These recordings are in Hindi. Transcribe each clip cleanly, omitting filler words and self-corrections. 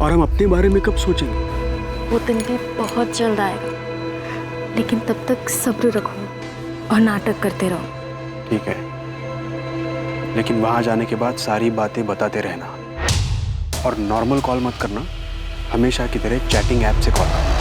और हम अपने बारे में कब सोचेंगे? वो दिन भी बहुत जल्द आएगा, लेकिन तब तक सब्र रखो और नाटक करते रहो। ठीक है, लेकिन वहां जाने के बाद सारी बातें बताते रहना और नॉर्मल कॉल मत करना, हमेशा की तरह चैटिंग ऐप से कॉल करना।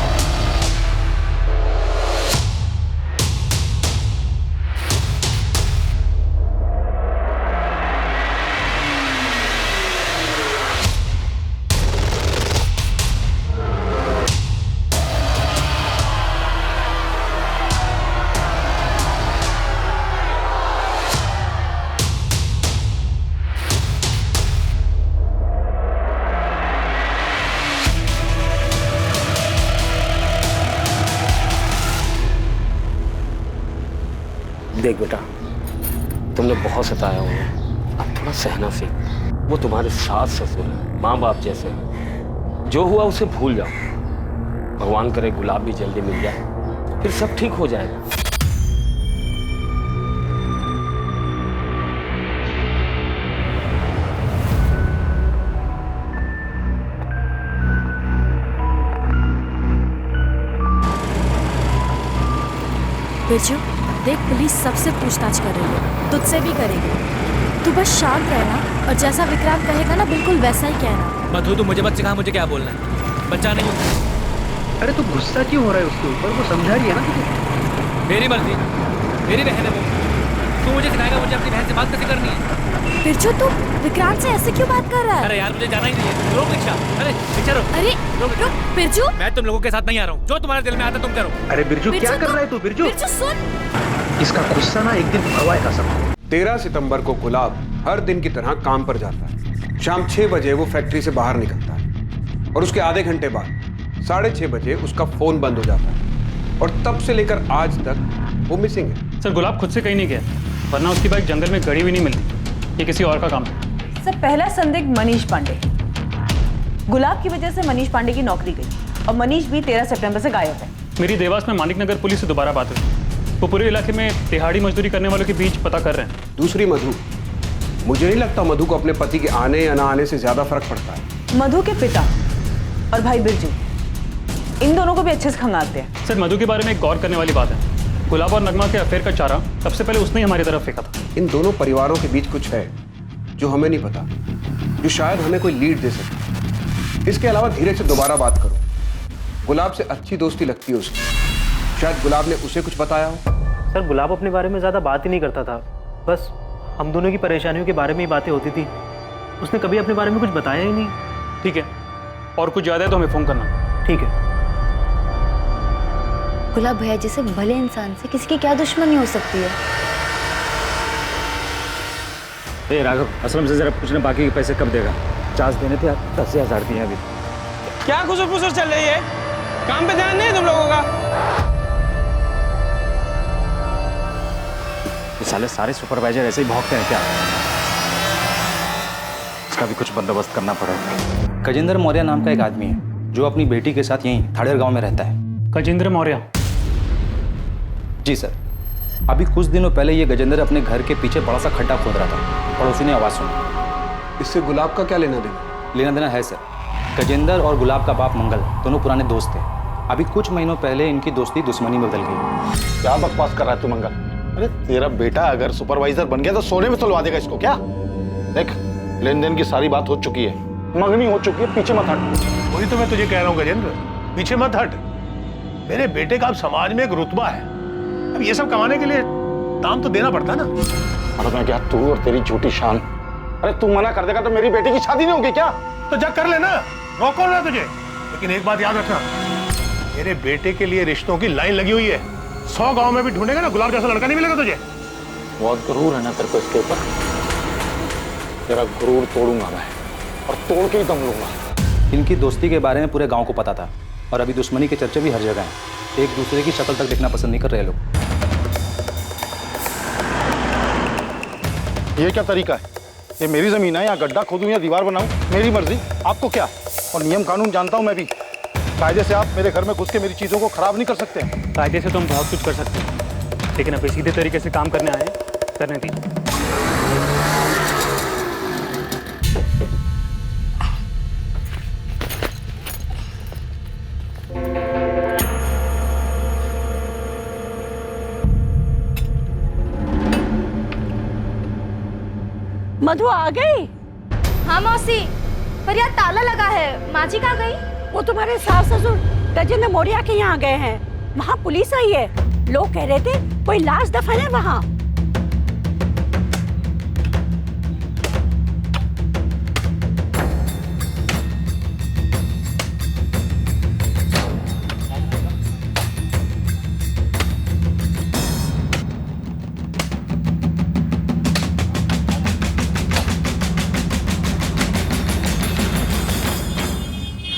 देख बेटा, तुमने बहुत सताया उन्हें, अब थोड़ा सहना सीख। वो तुम्हारे सास ससुर हैं, माँ बाप जैसे हैं। जो हुआ उसे भूल जाओ। भगवान करे गुलाब भी जल्दी मिल जाए, फिर सब ठीक हो जाएगा। बिरजू, देख पुलिस सबसे पूछताछ कर रही है, तुझसे भी करेगी। तू बस शांत रहना और जैसा विक्रांत कहेगा ना बिल्कुल वैसा ही कहना। मधु, तू मुझे मत सिखा मुझे क्या बोलना है, बच्चा नहीं हूँ। अरे तू गुस्सा क्यों हो रहा है उसके ऊपर? वो समझा रही है ना तुझे। मेरी मर्जी, मेरी बहन है वो। तू मुझे सिखाएगा मुझे अपनी बहन से बात कैसे करनी है? बिरजू, तू विक्रांत से ऐसे क्यों बात कर रहा है? अरे यार मुझे जाना ही नहीं है। रोक रिक्शा। अरे रिक्शा रोक। अरे रुक बिरजू। मैं तुम लोगों के साथ नहीं आ रहा हूँ, जो तुम्हारे दिल में आता तुम करो। अरे बिरजू क्या कर रहा है तू? बिरजू बिरजू सुन, इसका गुस्सा ना एक दिन हवाए का सब। 13 सितंबर को गुलाब हर दिन की तरह काम पर जाता है। शाम 6 बजे वो फैक्ट्री से बाहर निकलता है और उसके आधे घंटे बाद 6:30 बजे उसका फोन बंद हो जाता है और तब से लेकर आज तक वो मिसिंग है। सर, गुलाब खुद से कहीं नहीं गया, वरना उसकी बाइक जंगल में गड़ी हुई नहीं मिलती। ये किसी और का काम है। सर, पहला संदिग्ध मनीष पांडे। गुलाब की वजह से मनीष पांडे की नौकरी गई और मनीष भी 13 सितंबर से गायब है। मेरी देवास में मानिक नगर पुलिस से दोबारा बात हुई। वो पूरे इलाके में दिहाड़ी मजदूरी करने वालों के बीच पता कर रहे हैं। दूसरी मधु, मुझे नहीं लगता मधु को अपने पति के आने या ना आने से ज्यादा फर्क पड़ता है। मधु के पिता और भाई बिरजू, इन दोनों को भी अच्छे से खंगालते हैं। सर, मधु के बारे में एक गौर करने वाली बात है। गुलाब और नगमा के अफेयर का चारा सबसे पहले उसने ही हमारी तरफ फेंका था। इन दोनों परिवारों के बीच कुछ है जो हमें नहीं पता, जो शायद हमें कोई लीड दे सके। इसके अलावा धीरे से दोबारा बात करो। गुलाब से अच्छी दोस्ती लगती है उसकी, शायद गुलाब ने उसे कुछ बताया हो। सर, गुलाब अपने बारे में ज़्यादा बात ही नहीं करता था, बस हम दोनों की परेशानियों के बारे में ही बातें होती थी। उसने कभी अपने बारे में कुछ बताया ही नहीं। ठीक है, और कुछ ज़्यादा है तो हमें फ़ोन करना। ठीक है। गुलाब भैया जैसे भले इंसान से किसी की क्या दुश्मनी हो सकती है? ए राघव, असलम से जरा पूछना बाकी के पैसे कब देगा? 50 देने थे, 10,000 दिए अभी। क्या खुसर फुसर चल रही है? काम पे ध्यान नहीं है तुम लोगों का? ये साले सारे सुपरवाइजर ऐसे ही भौंकते हैं क्या? इसका भी कुछ बंदोबस्त करना पड़ेगा। गजेंद्र मौर्य नाम का एक आदमी है जो अपनी बेटी के साथ यहीं थाड़ेर गांव में रहता है। गजेंद्र मौर्य? जी सर, अभी कुछ दिनों पहले ये गजेंद्र अपने घर के पीछे बड़ा सा खड्डा खोद रहा था। पड़ोसी ने आवाज़ सुनी। इससे गुलाब का क्या लेना देना? लेना देना है सर। गजेंद्र और गुलाब का बाप मंगल दोनों पुराने दोस्त थे। अभी कुछ महीनों पहले इनकी दोस्ती दुश्मनी में बदल गई। क्या बकवास कर रहा है तू मंगल? अरे तेरा बेटा अगर सुपरवाइजर बन गया तो सोने में तुलवा देगा इसको क्या? देख, लेन देन की सारी बात हो चुकी है, मंगनी हो चुकी है, पीछे मत हट। वही तो मैं तुझे कह रहा हूँ गजेंद्र, पीछे मत हट। मेरे बेटे का अब समाज में एक रुतबा है, अब ये सब कमाने के लिए दाम तो देना पड़ता ना। अरे मैं क्या, तू और तेरी झूठी शान। अरे तू मना कर देगा तो मेरी बेटी की शादी नहीं होगी क्या? तो जा कर लेना, रोको ना तुझे। लेकिन एक बात याद रखना, मेरे बेटे के लिए रिश्तों की लाइन लगी हुई है। 100 गांव में भी ढूंढेगा ना, गुलाब जैसा लड़का नहीं मिलेगा तुझे। बहुत गुरूर है ना तेरे को इसके ऊपर। तेरा गुरूर तोड़ूंगा मैं, और तोड़ के ही दम लूंगा। इनकी दोस्ती के बारे में पूरे गांव को पता था और अभी दुश्मनी के चर्चे भी हर जगह हैं। एक दूसरे की शक्ल तक देखना पसंद नहीं कर रहे लोग। ये क्या तरीका है? ये मेरी जमीन है, यहाँ गड्ढा खोदूं या दीवार बनाऊं, मेरी मर्जी। आपको क्या? और नियम कानून जानता हूं मैं भी। कायदे से आप मेरे घर में घुस के मेरी चीजों को खराब नहीं कर सकते। कायदे से तो हम बहुत कुछ कर सकते हैं, लेकिन अभी सीधे तरीके से काम करने आए, करने दीजिए। मधु आ गई? हाँ मौसी, पर यार ताला लगा है। माँ जी कहाँ गई? वो तुम्हारे सास ससुर गजेंद्र मौर्य के यहाँ गए हैं। वहाँ पुलिस आई है। लोग कह रहे थे कोई लाश दफन है वहाँ।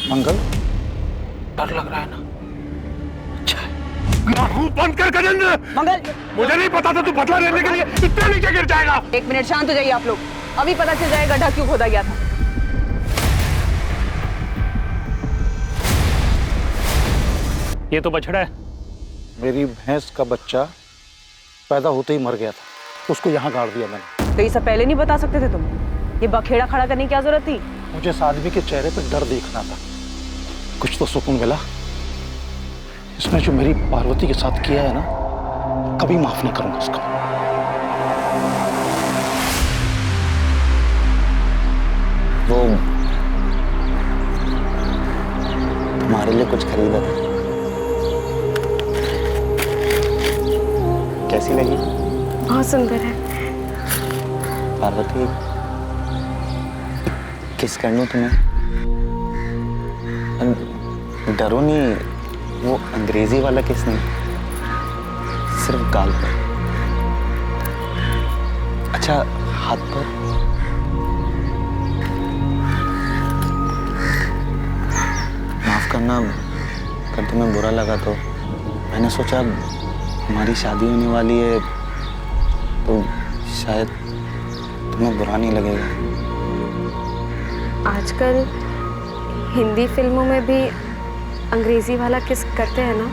मंगल, डर लग रहा है ना? मुंह बंद कर गजेंद्र। मंगल, मुझे नहीं पता था तू बदला लेने के लिए इतने नीचे गिर जाएगा। 1 मिनट शांत हो जाइए आप लोग। अभी पता चल जाएगा गड्ढा क्यों खोदा गया था। ये तो बछड़ा है। मेरी भैंस का बच्चा पैदा होते ही मर गया था, उसको यहाँ गाड़ दिया मैंने। तो ये सब पहले नहीं बता सकते थे तुम? ये बखेड़ा खड़ा करने की क्या जरूरत थी? मुझे इस आदमी के चेहरे पर डर देखना था, कुछ तो सुकून मिला। इसने जो मेरी पार्वती के साथ किया है ना, कभी माफ नहीं करूंगा इसको। वो तुम्हारे लिए कुछ खरीदा था, कैसी लगी? बहुत सुंदर है। पार्वती, किस कर लूं तुम्हें? डरो नहीं, वो अंग्रेजी वाला किस नहीं, सिर्फ गाल पर। अच्छा, हाथ पर? माफ करना अगर तुम्हें बुरा लगा तो। मैंने सोचा हमारी शादी होने वाली है तो शायद तुम्हें बुरा नहीं लगेगा। आजकल हिंदी फिल्मों में भी अंग्रेजी वाला किस करते हैं ना।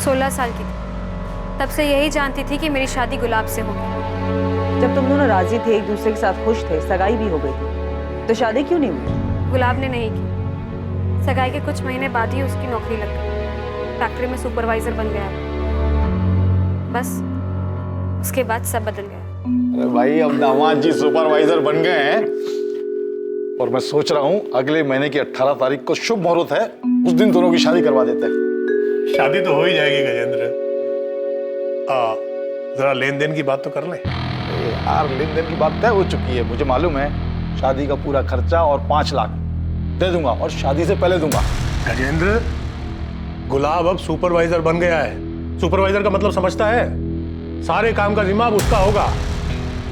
सोलह साल की थी, तब से यही जानती थी कि मेरी शादी गुलाब से होगी। जब तुम दोनों राजी थे, एक दूसरे के साथ खुश थे, सगाई भी हो गई, तो शादी क्यों नहीं हुई? गुलाब ने नहीं की। सगाई के कुछ महीने बाद ही उसकी नौकरी लग गई। फैक्ट्री में सुपरवाइजर बन गया। बस उसके बाद सब बदल गया। अरे भाई, अब दामाद जी सुपरवाइजर बन गए हैं और मैं सोच रहा हूँ अगले महीने की 18 तारीख को शुभ मुहूर्त है, उस दिन दोनों की शादी करवा देते हैं। शादी तो हो ही जाएगी गजेंद्र। जरा लेन देन की बात तो कर लें। यार, लेन देन की बात तय हो चुकी है, मुझे मालूम है। शादी का पूरा खर्चा और 5 लाख दे दूंगा और शादी से पहले दूंगा। गजेंद्र, गुलाब अब सुपरवाइजर बन गया है। सुपरवाइजर का मतलब समझता है? सारे काम का जिम्मा अब उसका होगा।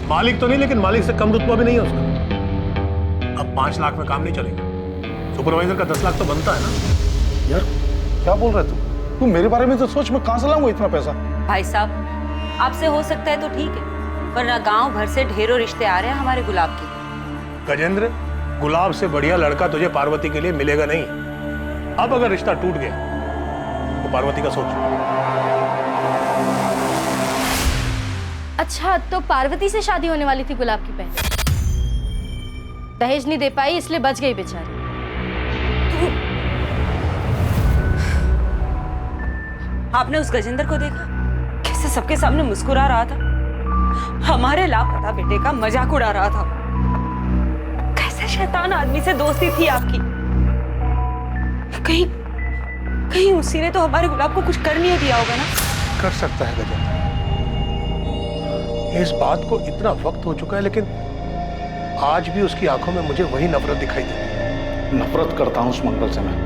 मालिक तो नहीं, लेकिन मालिक से कम रुतबा भी नहीं है उसका। अब 5 लाख में काम नहीं चलेगा। सुपरवाइजर का 10 लाख तो बनता है ना। यार, क्या बोल रहे तू मेरे बारे में तो सोच, मैं कहां से लाऊंगा इतना पैसा? भाई साहब, आपसे हो सकता है तो ठीक है, वरना गांव भर से ढेरों रिश्ते आ रहे हैं हमारे गुलाब के। गजेंद्र, गुलाब से बढ़िया लड़का तुझे पार्वती के लिए मिलेगा नहीं। अब अगर रिश्ता टूट गया तो पार्वती का सोच। अच्छा, तो पार्वती से शादी होने वाली थी गुलाब की पहले। दहेज नहीं दे पाई इसलिए बच गई बेचारी। आपने उस गजेंद्र को देखा कैसे सबके सामने मुस्कुरा रहा था, हमारे लापता बेटे का मजाक उड़ा रहा था। कैसे शैतान आदमी से दोस्ती थी आपकी। कहीं कहीं उसी ने तो हमारे गुलाब को कुछ कर नहीं दिया होगा ना। कर सकता है गजेंद्र, इस बात को इतना वक्त हो चुका है, लेकिन आज भी उसकी आंखों में मुझे वही नफरत दिखाई देती है। नफरत करता हूं उस मंगल से मैं।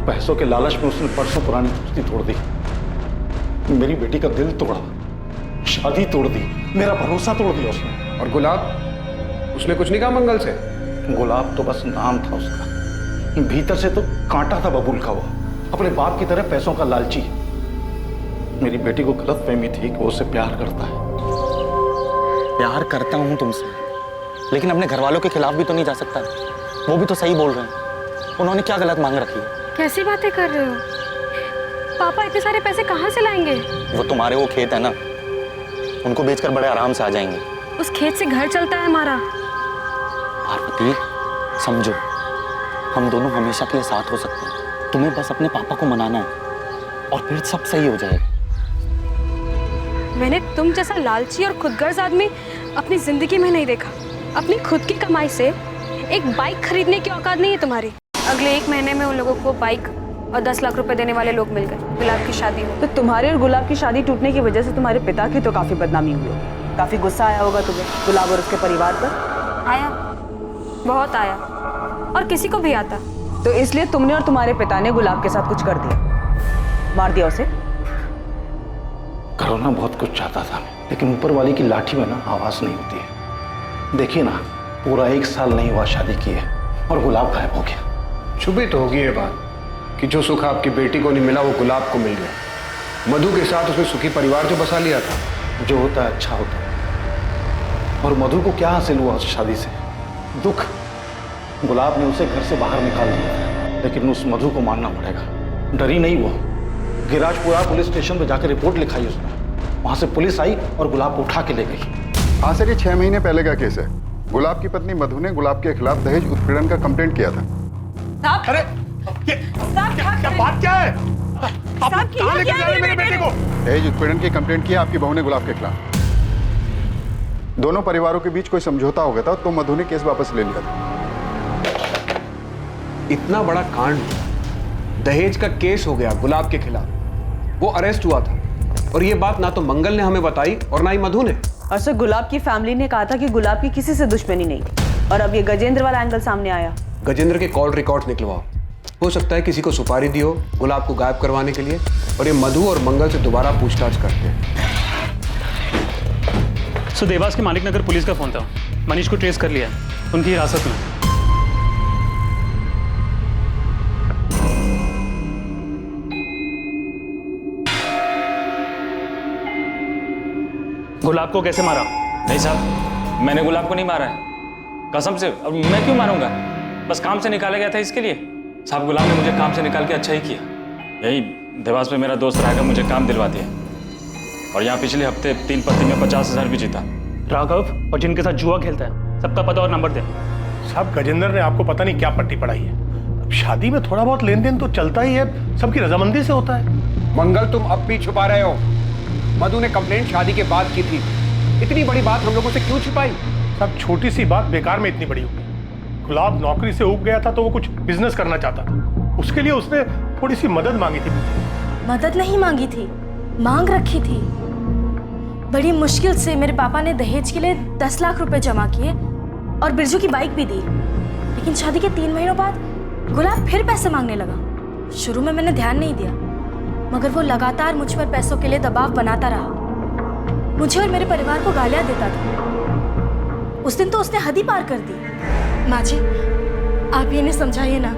पैसों के लालच में उसने परसों पुरानी दोस्ती तोड़ दी, मेरी बेटी का दिल तोड़ा, शादी तोड़ दी, मेरा भरोसा तोड़ दिया उसने। और गुलाब, उसने कुछ नहीं कहा मंगल से? गुलाब तो बस नाम था उसका, भीतर से तो कांटा था बबूल का। वो अपने बाप की तरह पैसों का लालची। मेरी बेटी को गलतफहमी थी कि वो उससे प्यार करता है। प्यार करता हूं तुमसे, लेकिन अपने घर वालों के खिलाफ भी तो नहीं जा सकता। वो भी तो सही बोल रहे हैं। उन्होंने क्या गलत मांग रखी है? कैसी बातें कर रहे हो? पापा इतने सारे पैसे कहाँ से लाएंगे? वो तुम्हारे वो खेत है ना, उनको बेचकर बड़े आराम से आ जाएंगे। उस खेत से घर चलता है हमारा। पार्वती, समझो, हम दोनों हमेशा के लिए साथ हो सकते हैं, तुम्हें बस अपने पापा को मनाना है और फिर सब सही हो जाएगा। मैंने तुम जैसा लालची और खुदगर्ज आदमी अपनी जिंदगी में नहीं देखा। अपनी खुद की कमाई से एक बाइक खरीदने की औकात नहीं है तुम्हारी। अगले 1 महीने में उन लोगों को बाइक और 10 लाख रुपए देने वाले लोग मिल गए। गुलाब की शादी हो तो तुम्हारे और गुलाब की शादी टूटने की वजह से तुम्हारे पिता की तो काफी बदनामी हुई होगी। काफी गुस्सा आया होगा तुम्हें गुलाब और उसके परिवार पर। आया, बहुत आया, और किसी को भी आता। तो इसलिए तुमने और तुम्हारे पिता ने गुलाब के साथ कुछ कर दिया, मार दिया उसे। करना बहुत कुछ चाहता था, लेकिन ऊपर वाली की लाठी में ना आवाज नहीं होती है। देखिए ना, पूरा 1 साल नहीं हुआ शादी की है और गुलाब गायब हो गया। छुपी तो होगी ये बात कि जो सुख आपकी बेटी को नहीं मिला वो गुलाब को मिल गया। मधु के साथ उसने सुखी परिवार जो बसा लिया था। जो होता है अच्छा होता है। और मधु को क्या हासिल हुआ उस शादी से? दुख। गुलाब ने उसे घर से बाहर निकाल दिया, लेकिन उस मधु को मानना पड़ेगा। डरी नहीं वो, गिराजपुरा पुलिस स्टेशन पे जाकर रिपोर्ट लिखाई उसने। वहां से पुलिस आई और गुलाब को उठा के ले गई। हाँ सर, ये 6 महीने पहले का केस है। गुलाब की पत्नी मधु ने गुलाब के खिलाफ दहेज उत्पीड़न का कंप्लेंट किया था। अरे क्या बात क्या है? आप कहाँ लेकर जा रहे हैं मेरे बेटे को? दहेज उत्पीड़न की कंप्लेंट की आपकी बहू ने गुलाब के खिलाफ। दोनों परिवारों के बीच कोई समझौता हो गया था तो मधु ने केस वापस ले लिया था। इतना बड़ा कांड, दहेज का केस हो गया गुलाब के खिलाफ, वो अरेस्ट हुआ था। और ये बात ना तो मंगल ने हमें बताई और ना ही मधु ने। और सर गुलाब की फैमिली ने कहा था कि गुलाब की किसी से दुश्मनी नहीं थी। और अब ये गजेंद्र वाला एंगल सामने आया। गजेंद्र के कॉल रिकॉर्ड्स निकलवाओ। हो सकता है किसी को सुपारी दी हो गुलाब को गायब करवाने के लिए, और ये मधु और मंगल से दोबारा पूछताछ करते हैं। सो देवास के मालिक नगर पुलिस का फोन था। मनीष को ट्रेस कर लिया है, उनकी हिरासत में। गुलाब को कैसे मारा? नहीं साहब, मैंने गुलाब को नहीं मारा है, कसम से। अब मैं क्यों मारूंगा? बस काम से निकाला गया था इसके लिए। साहब, गुलाब ने मुझे काम से निकाल के अच्छा ही किया। यही देवास में मेरा दोस्त राघव मुझे काम दिलवा दिया, और यहाँ पिछले हफ्ते 3 पत्ती में 50,000 भी जीता। राघव और जिनके साथ जुआ खेलता है, सबका पता और नंबर दे। साहब, गजेंद्र ने आपको पता नहीं क्या पट्टी पढ़ाई है। अब शादी में थोड़ा बहुत लेन देन तो चलता ही है, सबकी रजामंदी से होता है। मंगल, तुम अब भी छुपा रहे हो। मधु ने कंप्लेंट शादी के बाद की थी। इतनी बड़ी बात हम लोगों से क्यों छिपाई? सब छोटी सी बात बेकार में इतनी बड़ी होगी। गुलाब नौकरी से ऊब गया था तो वो कुछ बिजनेस करना चाहता था। उसके लिए उसने थोड़ी सी मदद मांगी थी। मदद नहीं मांगी थी, मांग रखी थी। बड़ी मुश्किल से मेरे पापा ने दहेज के लिए 10 लाख रुपए जमा किए और बिरजू की बाइक भी दी। लेकिन शादी के 3 महीनों बाद गुलाब फिर पैसे मांगने लगा। शुरू में मैंने ध्यान नहीं दिया, मगर वो लगातार मुझ पर पैसों के लिए दबाव बनाता रहा। मुझे और मेरे परिवार को गालियां देता था। उस दिन तो उसने हद ही पार कर दी। माँ जी, आप ये नहीं समझाइए ना,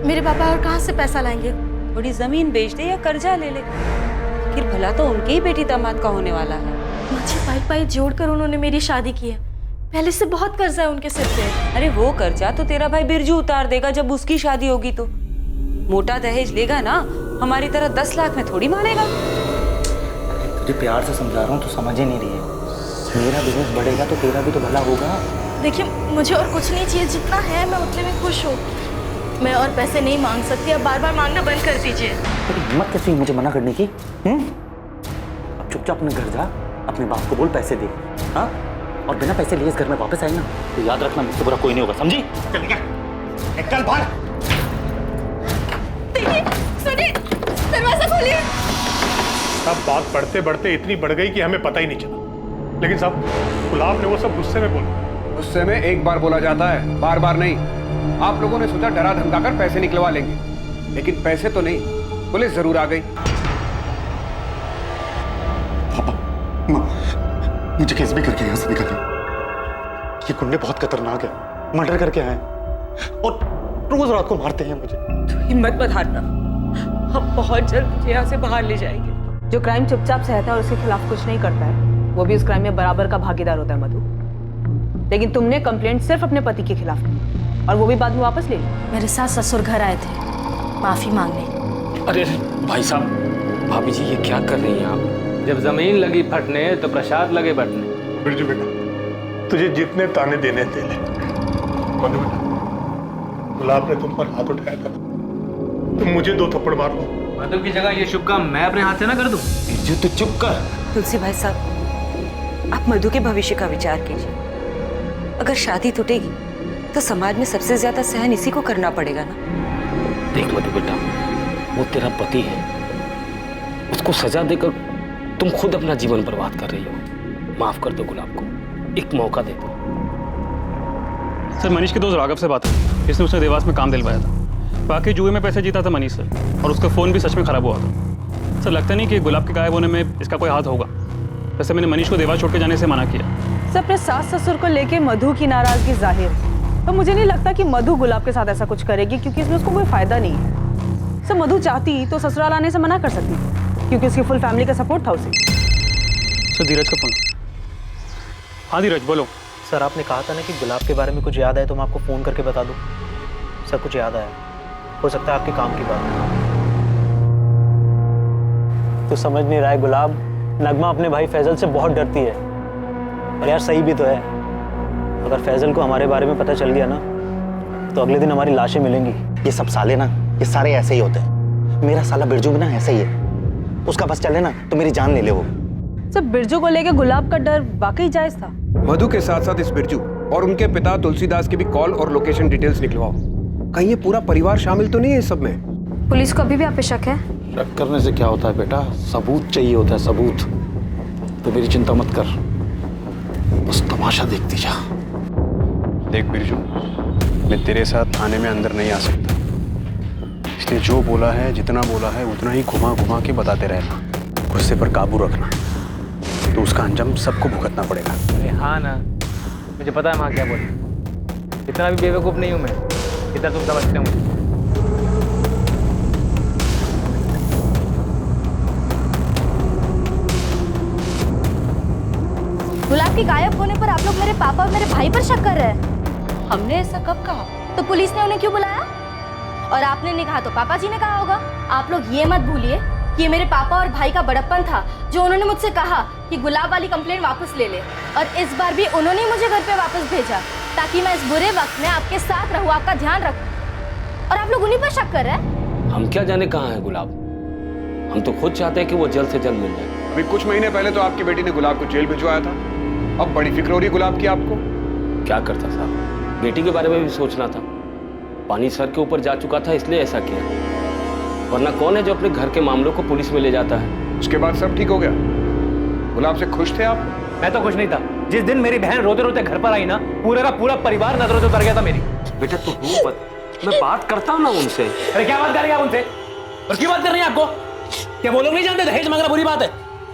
मेरे पापा और कहाँ से पैसा लाएंगे? थोड़ी जमीन बेच दे या कर्जा ले ले, फिर भला तो उनके ही बेटी दामाद का होने वाला है। माँ जी, पाई जोड़कर उन्होंने मेरी शादी की है। पहले से बहुत कर्जा है उनके सिर पे। अरे वो कर्जा तो तेरा भाई बिरजू उतार देगा जब उसकी शादी होगी तो। मोटा दहेज लेगा ना, हमारी तरह 10 लाख में थोड़ी मानेगा। तुझे प्यार से समझा रहा हूँ, तो समझ ही नहीं रही है। मेरा बिजनेस बढ़ेगा तो तेरा भी तो भला होगा। देखिए, मुझे और कुछ नहीं चाहिए, जितना है मैं उतने में खुश हूँ। मैं और पैसे नहीं मांग सकती, अब बार बार मांगना बंद कर दीजिए। तेरी हिम्मत कैसी मुझे मना करने की? अब चुपचाप अपने घर जा, अपने बाप को बोल पैसे दे। हाँ, और बिना पैसे लिए इस घर में वापस आए ना तो याद रखना, मुझसे बुरा कोई नहीं होगा, समझी? चल बाहर। सुनिए, दरवाजा खोलिए। सब बात बढ़ते बढ़ते इतनी बढ़ गई कि हमें पता ही नहीं चला। लेकिन साहब, गुलाब ने वो सब गुस्से में बोला। गुस्से में एक बार बोला जाता है, बार बार नहीं। आप लोगों ने सोचा डरा धमकाकर पैसे निकलवा लेंगे, लेकिन पैसे तो नहीं, पुलिस जरूर आ गई। पापा, माँ, मुझे केस भी करके यहाँ से निकालिए। ये गुंडे बहुत खतरनाक है, मर्डर करके आए और रोज रात को मारते हैं मुझे। तो हिम्मत मत हारना, हम बहुत जल्द तुझे यहाँ से बाहर ले जाएंगे। जो क्राइम चुपचाप सहता है और उसके खिलाफ कुछ नहीं करता है, वो भी उस क्राइम में बराबर का भागीदार होता है मधु। लेकिन तुमने कंप्लेंट सिर्फ अपने पति के खिलाफ की, और वो भी बाद में वापस ले ली। मेरे साथ ससुर घर आए थे माफी मांगने। अरे भाई साहब, भाभी जी ये क्या कर रही हैं आप? जब जमीन लगी फटने तो प्रसाद लगे बटने। बिरजू बेटा, तुझे जितने ताने देने दे ले। मधु बेटा, गुलाब ने तुम पर हाथ उठाया था, तुम मुझे 2 थप्पड़ मार लो। मधु की जगह ये शुभ काम मैं अपने हाथ से ना कर दूं? बिरजू तू चुप कर। तुलसी भाई साहब, आप मधु के भविष्य का विचार कीजिए। अगर शादी टूटेगी तो समाज में सबसे ज्यादा सहन इसी को करना पड़ेगा ना। देख मधु बेटा, वो तेरा पति है, उसको सजा देकर तुम खुद अपना जीवन बर्बाद कर रही हो। माफ कर दो गुलाब को, एक मौका दे दो। सर मनीष के दोस्त राघव से बात हुई, इसने उसने देवास में काम दिलवाया था। बाकी जुए में पैसे जीता था मनीष सर, और उसका फ़ोन भी सच में ख़राब हुआ था। सर लगता नहीं कि गुलाब के गायब होने में इसका कोई हाथ होगा। वैसे मैंने मनीष को देवास छोड़ के जाने से मना किया। सर अपने सास ससुर को लेके मधु की नाराजगी जाहिर है, तो मुझे नहीं लगता कि मधु गुलाब के साथ ऐसा कुछ करेगी, क्योंकि इसमें उसको कोई फायदा नहीं है। सर मधु चाहती तो ससुराल आने से मना कर सकती, क्योंकि उसकी फुल फैमिली का सपोर्ट था उसे। सर धीरज का फ़ोन। हाँ धीरज बोलो। सर आपने कहा था ना कि गुलाब के बारे में कुछ याद आए तो मैं आपको फ़ोन करके बता दूं। सर कुछ याद आया, हो सकता है आपके काम की बात है। तो समझ नहीं रहा है गुलाब, नगमा अपने भाई फैजल से बहुत डरती है। और यार सही भी तो है, अगर फैजल को हमारे बारे में पता चल गया ना तो अगले दिन हमारी लाशें मिलेंगी। ये सब साले ना, ये सारे ऐसे ही होते हैं। मेरा साला बिरजू भी ना ऐसे ही है, उसका बस चले ना तो मेरी जान ले ले वो। सर बिरजू को लेके गुलाब का डर वाकई जायज था। मधु के साथ साथ इस बिरजू और उनके पिता तुलसीदास की भी कॉल और लोकेशन डिटेल्स निकलवाओ। कहीं ये पूरा परिवार शामिल तो नहीं है इस सब में? पुलिस को अभी भी आप पे शक है? शक करने से क्या होता है बेटा, सबूत चाहिए होता है, सबूत। तो मेरी चिंता मत कर, बस तमाशा देखती जा। देख बिरजू, मैं तेरे साथ थाने में अंदर नहीं आ सकता, इसलिए जो बोला है, जितना बोला है, उतना ही घुमा घुमा के बताते रहना। गुस्से पर काबू रखना, तो उसका अंजाम सबको भुगतना पड़ेगा। अरे हाँ ना, मुझे पता है माँ क्या बोली। इतना भी बेवकूफ़ नहीं हूँ मैं, इतना तुम समझते हो मुझे। गुलाब के गायब होने पर आप लोग मेरे पापा और मेरे भाई पर शक कर रहे हैं। हमने ऐसा कब कहा? तो पुलिस ने उन्हें क्यों बुलाया? और आपने नहीं कहा तो पापा जी ने कहा होगा। आप लोग ये मत भूलिए कि ये मेरे पापा और भाई का बड़प्पन था, जो उन्होंने मुझसे कहा कि गुलाब वाली कंप्लेंट वापस ले ले। और इस बार भी उन्होंने ही मुझे घर पे वापस भेजा, ताकि मैं इस बुरे वक्त में आपके साथ रहूं, आपका ध्यान रखूं। और आप लोग उन्हीं पर शक कर रहे हैं। हम क्या जाने कहाँ है गुलाब, हम तो खुद चाहते हैं कि वो जल्द से जल्द मिल जाए। अभी कुछ महीने पहले तो आपकी बेटी ने गुलाब को जेल भिजवाया था, अब बड़ी फिक्र हो रही गुलाब की आपको। क्या करता साहब, बेटी के बारे में भी सोचना था। पानी सर के ऊपर जा चुका था, इसलिए ऐसा किया, वरना कौन है जो अपने घर के मामलों को पुलिस में ले जाता है। उसके बाद सब ठीक हो गया। गुलाब से खुश थे आप? मैं तो खुश नहीं था। जिस दिन मेरी बहन रोते रोते घर पर आई ना, पूरे का पूरा परिवार नजरों से उतर गया था मेरी। बेटा तू मैं बात करता हूँ ना उनसे। अरे क्या बात करेंगे आप उनसे, और क्यों बात कर रही है आपको? क्या वो लोग नहीं जानते दहेज मांगना बुरी बात है,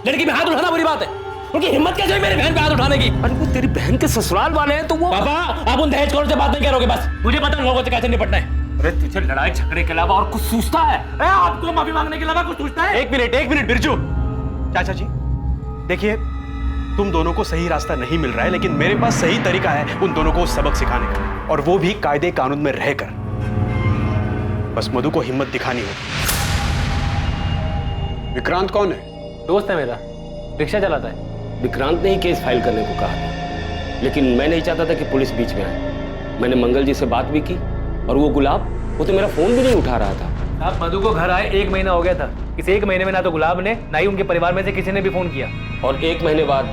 लड़की में हाथ उठाना बुरी बात है? उनकी हिम्मत कैसे हुई मेरी बहन पे हाथ उठाने की? अरे वो तेरी बहन के ससुराल वाले हैं तो वो। पापा आप उन दहेज खोरों से बात नहीं करोगे, बस मुझे पता है लोगों से कैसे निपटना है। अरे तुझे लड़ाई झगड़े के अलावा और कुछ सूझता है? आपको माफी मांगने के अलावा कुछ सूझता है? एक मिनट बिरजू। चाचा जी देखिए, तुम दोनों को सही रास्ता नहीं मिल रहा है, लेकिन मेरे पास सही तरीका है उन दोनों को सबक सिखाने का, और वो भी कायदे कानून में रहकर। बस मधु को हिम्मत दिखानी होगी। विक्रांत कौन है? दोस्त है मेरा, रिक्शा चलाता है। विक्रांत ने ही केस फाइल करने को कहा था, लेकिन मैं नहीं चाहता था कि पुलिस बीच में आए। मैंने मंगल जी से बात भी की, और वो गुलाब, वो तो मेरा फोन भी नहीं उठा रहा था। आप मधु को घर आए 1 महीना हो गया था। इस 1 महीने में ना तो गुलाब ने, ना ही उनके परिवार में से किसी ने भी फोन किया। और 1 महीने बाद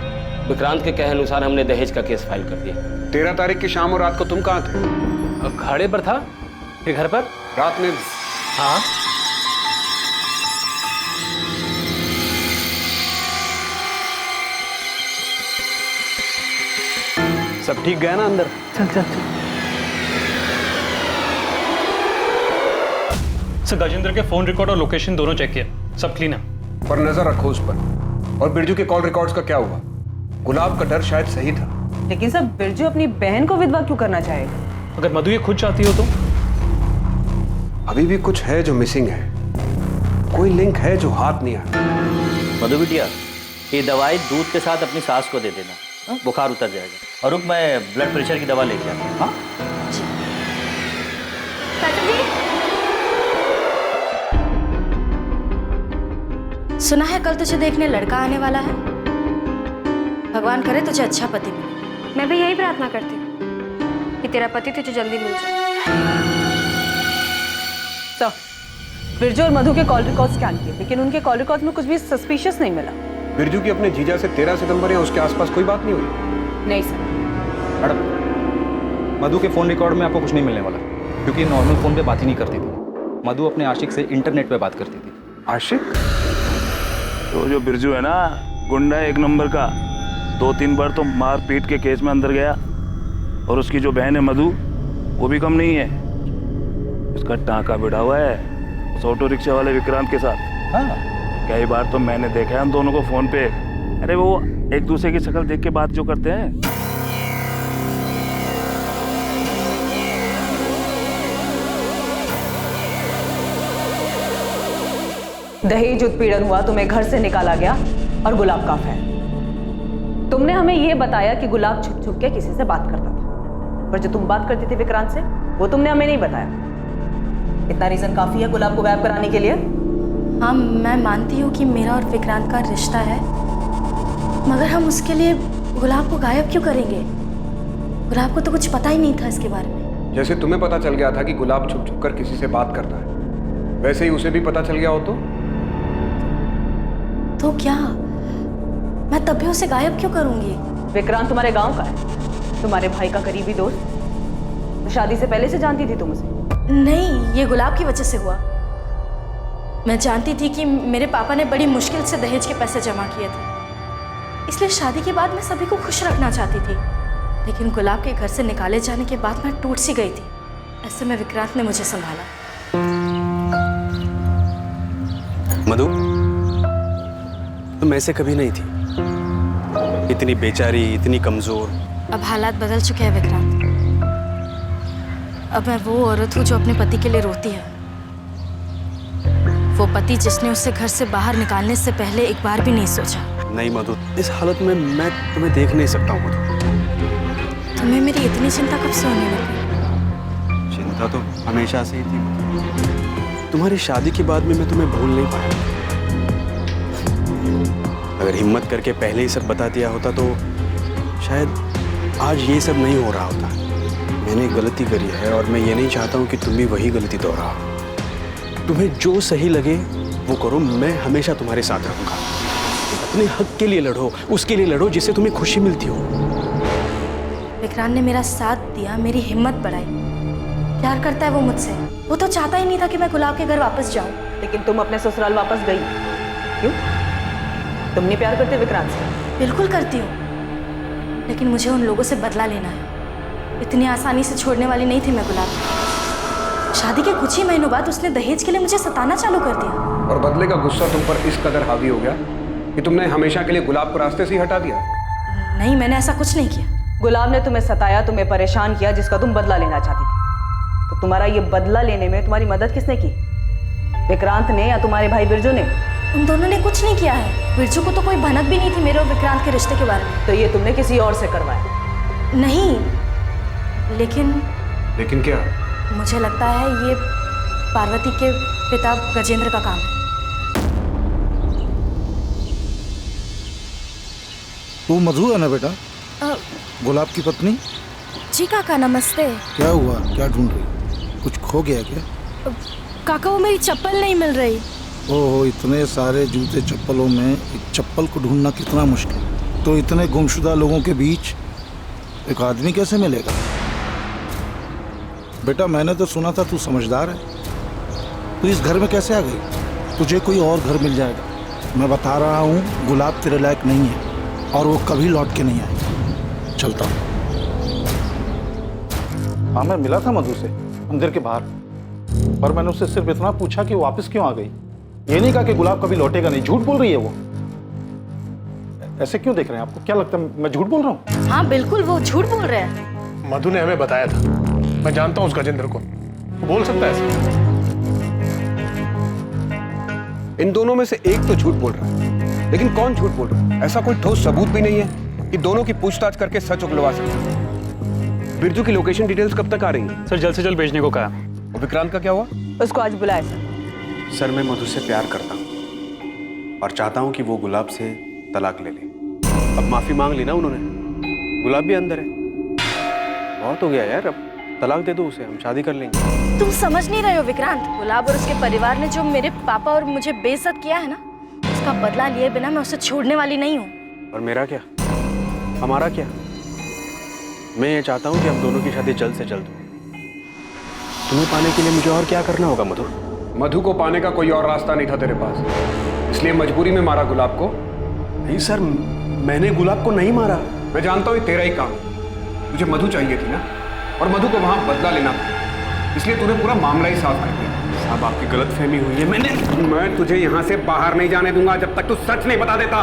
विक्रांत के कहे अनुसार हमने दहेज का केस फाइल कर दिया। 13 तारीख की शाम और रात को तुम कहाँ थे? अखाड़े पर था, फिर घर पर। रात में? हाँ। सब ठीक गया ना अंदर? चल चल चल। सर गजेंद्र के फोन रिकॉर्ड और लोकेशन दोनों चेक किया, सब क्लीन है। पर नजर रखो उस पर। और बिरजू के कॉल रिकॉर्ड्स का क्या हुआ? गुलाब का डर शायद सही था। लेकिन सर बिरजू अपनी बहन को विधवा क्यों करना चाहेगा? अगर मधु ये खुद चाहती हो तो? अभी भी कुछ है जो मिसिंग है, कोई लिंक है जो हाथ नहीं आ रहा। मधु बिटिया, ये दवाई दूध के साथ अपनी सास को दे देना, बुखार उतर जाएगा। और रुक, मैं ब्लड प्रेशर की दवा लेके आता हूँ। हाँ सुना है कल तुझे देखने लड़का आने वाला है। भगवान करे तुझे अच्छा पति मिले। मैं भी यही प्रार्थना करती हूँ कि तेरा पति तुझे जल्दी मिल जाए। बिरजू और मधु के कॉल रिकॉर्ड स्कैन किए, लेकिन उनके कॉल रिकॉर्ड में कुछ भी सस्पिशियस नहीं मिला। बिरजू की अपने जीजा से 13 सितंबर या उसके आसपास कोई बात नहीं हुई? नहीं सर। मैडम, मधु के फ़ोन रिकॉर्ड में आपको कुछ नहीं मिलने वाला, क्योंकि नॉर्मल फ़ोन पे बात ही नहीं करती थी। मधु अपने आशिक से इंटरनेट पे बात करती थी। आशिक? तो जो बिरजू है ना, गुंडा एक नंबर का, 2-3 बार तो मार पीट के केस में अंदर गया। और उसकी जो बहन है मधु, वो भी कम नहीं है। उसका टांका बिड़ा हुआ है उस ऑटो रिक्शा वाले विक्रांत के साथ। हाँ, कई बार तो मैंने देखा है हम दोनों को फोन पे। अरे वो एक दूसरे की शक्ल देख के बात जो करते हैं। दहेज उत्पीड़न हुआ, तुम्हें घर से निकाला गया और गुलाब का अफेयर। तुमने हमें यह बताया कि गुलाब छुप छुप के किसी से बात करता था, पर जो तुम बात करती थी विक्रांत से, वो तुमने हमें नहीं बताया। इतना रीजन काफी है गुलाब को गायब कराने के लिए? हाँ, मैं मानती हूँ कि मेरा और विक्रांत का रिश्ता है, मगर हम उसके लिए गुलाब को गायब क्यों करेंगे? गुलाब को तो कुछ पता ही नहीं था इसके बारे में। जैसे तुम्हें पता चल गया था कि गुलाब छुप छुप कर किसी से बात करता है, वैसे ही उसे भी पता चल गया हो तो क्या मैं तब भी उसे गायब क्यों करूंगी? विक्रांत तुम्हारे गांव का है, तुम्हारे भाई का करीबी दोस्त। तो शादी से पहले से जानती थी तुम उसे? नहीं, ये गुलाब की वजह से हुआ। मैं जानती थी कि मेरे पापा ने बड़ी मुश्किल से दहेज के पैसे जमा किए थे, इसलिए शादी के बाद मैं सभी को खुश रखना चाहती थी। लेकिन गुलाब के घर से निकाले जाने के बाद मैं टूट सी गई थी। ऐसे में विक्रांत ने मुझे संभाला। मधु, तुम ऐसे कभी नहीं थी, इतनी बेचारी, इतनी कमजोर। अब हालात बदल चुके हैं विक्रांत। अब मैं वो औरत हूँ जो अपने पति के लिए रोती है, वो पति जिसने उसे घर से बाहर निकालने से पहले एक बार भी नहीं सोचा। नहीं मधु, इस हालत में मैं तुम्हें देख नहीं सकता हूँ मधु। तुम्हें मेरी इतनी चिंता कब से होने लगी? चिंता तो हमेशा से ही थी। तुम्हारी शादी के बाद में मैं तुम्हें भूल नहीं पाया। अगर हिम्मत करके पहले ही सब बता दिया होता तो शायद आज ये सब नहीं हो रहा होता। मैंने गलती करी है और मैं ये नहीं चाहता हूँ कि तुम भी वही गलती दोहराओ। तुम्हें जो सही लगे वो करो, मैं हमेशा तुम्हारे साथ रहूँगा। अपने हक के लिए लड़ो, उसके लिए लड़ो जिससे तुम्हें खुशी मिलती हो। विक्रांत ने मेरा साथ दिया, मेरी हिम्मत बढ़ाई। प्यार करता है वो मुझसे। वो तो चाहता ही नहीं था कि मैं गुलाब के घर वापस जाऊं। लेकिन तुम अपने ससुराल वापस गई क्यों? तुम नहीं प्यार करते विक्रांत से? बिल्कुल करती हूँ, लेकिन मुझे उन लोगों से बदला लेना है। इतनी आसानी से छोड़ने वाली नहीं थी मैं गुलाब। शादी के कुछ ही महीनों बाद उसने दहेज के लिए मुझे सताना चालू कर दिया। और बदले का गुस्सा तुम पर इस कदर हावी हो गया कि तुमने हमेशा के लिए गुलाब को रास्ते से ही हटा दिया। नहीं, मैंने ऐसा कुछ नहीं किया। गुलाब ने तुम्हें सताया, तुम्हें परेशान किया, जिसका तुम बदला लेना चाहती थी। तो तुम्हारा ये बदला लेने में तुम्हारी मदद किसने की? विक्रांत ने या तुम्हारे भाई बिरजू ने? उन दोनों ने कुछ नहीं किया है। बिरजू को तो कोई भनक भी नहीं थी मेरे और विक्रांत के रिश्ते के बारे में। तो ये तुमने किसी और से करवाया? नहीं, लेकिन क्या? मुझे लगता है ये पार्वती के पिता गजेंद्र का काम है। वो मधु है ना बेटा, गुलाब की पत्नी? जी काका, नमस्ते। क्या हुआ, क्या ढूंढ रही? कुछ खो गया क्या? काका, वो मेरी चप्पल नहीं मिल रही। ओहो, इतने सारे जूते चप्पलों में एक चप्पल को ढूंढना कितना मुश्किल। तो इतने गुमशुदा लोगों के बीच एक आदमी कैसे मिलेगा? बेटा, मैंने तो सुना था तू समझदार है। तू इस घर में कैसे आ गई? तुझे कोई और घर मिल जाएगा। मैं बता रहा हूँ, गुलाब तेरे लायक नहीं है और वो कभी लौट के नहीं आएगी। चलता हूँ। हाँ, मैं मिला था मधु से मंदिर के बाहर, पर मैंने उससे सिर्फ इतना पूछा कि वो वापस क्यों आ गई। ये नहीं कहा कि गुलाब कभी लौटेगा नहीं। झूठ बोल रही है वो। ऐसे क्यों देख रहे हैं? आपको क्या लगता है मैं झूठ बोल रहा हूँ? हाँ बिल्कुल, वो झूठ बोल रहे हैं। मधु ने हमें बताया था। मैं जानता हूँ उस गजेंद्र को, वो बोल सकता है ऐसे। इन दोनों में से एक तो झूठ बोल रहा है, लेकिन कौन झूठ बोल रहा है? ऐसा कोई ठोस सबूत भी नहीं है कि दोनों की पूछताछ करके सच उगलवा सके। बिरजू की लोकेशन डिटेल्स कब तक आ रही है? सर, जल्द से जल्द भेजने को कहा। और विक्रांत का क्या हुआ? उसको आज बुलाया सर, मैं मधु से प्यार करता हूँ और चाहता हूँ कि वो गुलाब से तलाक ले ले। अब माफी मांग ली ना उन्होंने, गुलाब भी अंदर है। बहुत हो गया यार, अब तलाक दे दो उसे, हम शादी कर लेंगे। तुम समझ नहीं रहे हो विक्रांत, गुलाब और उसके परिवार ने जो मेरे पापा और मुझे बेइज्जत किया है ना, उसका बदला लिए बिना मैं उसे छोड़ने वाली नहीं हूँ। और मेरा क्या, हमारा क्या? मैं ये चाहता हूँ कि हम दोनों की शादी जल्द से जल्द हो। तुम्हें पाने के लिए मुझे और क्या करना होगा मधु? मधु को पाने का कोई और रास्ता नहीं था तेरे पास, इसलिए मजबूरी में मारा गुलाब को। नहीं सर, मैंने गुलाब को नहीं मारा। मैं जानता हूँ ये तेरा ही काम है। तुझे मधु चाहिए थी ना, और मधु को वहां बदला लेना था, इसलिए तूने पूरा मामला ही साफ कर दिया। साहब आपकी गलतफहमी हुई है। मैं तुझे यहाँ से बाहर नहीं जाने दूंगा जब तक तू सच नहीं बता देता।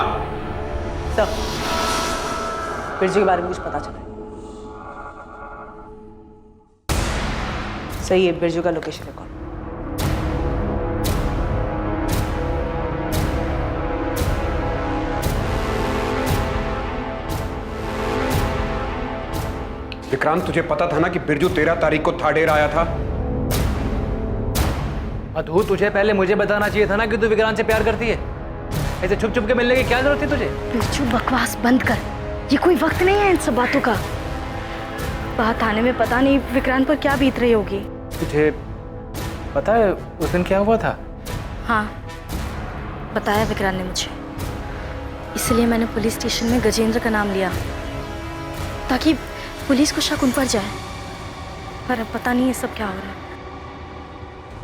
सर, बिरजू के बारे में कुछ पता चला? सही है, बिरजू का लोकेशन रिकॉर्ड। विक्रांत, तुझे पता था ना कि बिरजू 13 तारीख को थाडेर आया था? मधु, तुझे पहले मुझे बताना चाहिए था ना कि तू विक्रांत से प्यार करती है। ऐसे छुप छुप के मिलने की क्या जरूरत थी तुझे? बिरजू, बकवास बंद कर, ये कोई वक्त नहीं है इन सब बातों का। बात आने में पता नहीं विक्रांत पर क्या बीत रही होगी। तुझे पता है उस दिन क्या हुआ था? हाँ, बताया विक्रांत ने मुझे, इसलिए मैंने पुलिस स्टेशन में गजेंद्र का नाम लिया ताकि पुलिस को शक उन पर जाए। पर अब पता नहीं ये सब क्या हो रहा है।